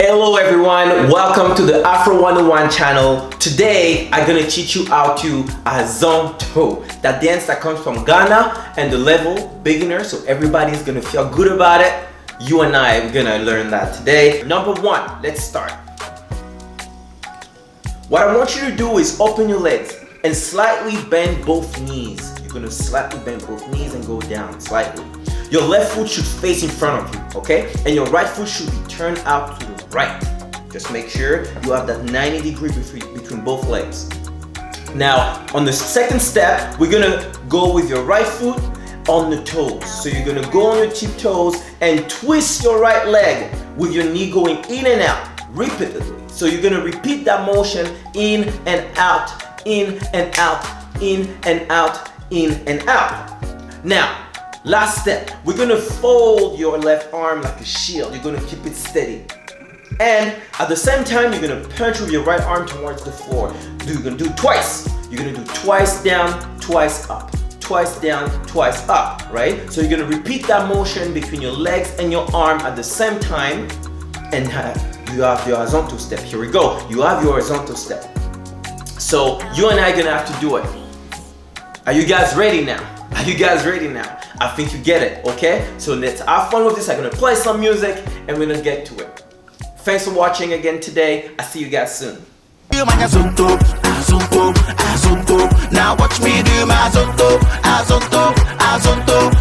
Hello everyone, welcome to the Afro 101 channel. Today I'm gonna teach you how to Azonto, that dance that comes from Ghana and the level beginner, so everybody's gonna feel good about it. You and I are gonna learn that today. Number one, let's start. What I want you to do is open your legs and slightly bend both knees. You're gonna slightly bend both knees and go down slightly. Your left foot should face in front of you, okay? And your right foot should be turned out to the right. Just make sure you have that 90-degree between both legs. Now, on the second step, we're gonna go with your right foot on the toes. So you're gonna go on your tiptoes and twist your right leg with your knee going in and out repeatedly. So you're gonna repeat that motion in and out, in and out, in and out, in and out. Now, last step, we're gonna fold your left arm like a shield. You're gonna keep it steady. And at the same time, you're gonna punch with your right arm towards the floor. You're gonna do twice. You're gonna do twice down, twice up. Twice down, twice up, right? So you're gonna repeat that motion between your legs and your arm at the same time. And you have your Azonto step. Here we go. You have your Azonto step. So you and I are gonna have to do it. Are you guys ready now? Are you guys ready now? I think you get it, okay? So let's have fun with this. I'm gonna play some music and we're gonna get to it. Thanks for watching again today. I'll see you guys soon. Azonto, Azonto, Azonto. Now watch me do my Azonto, Azonto, Azonto.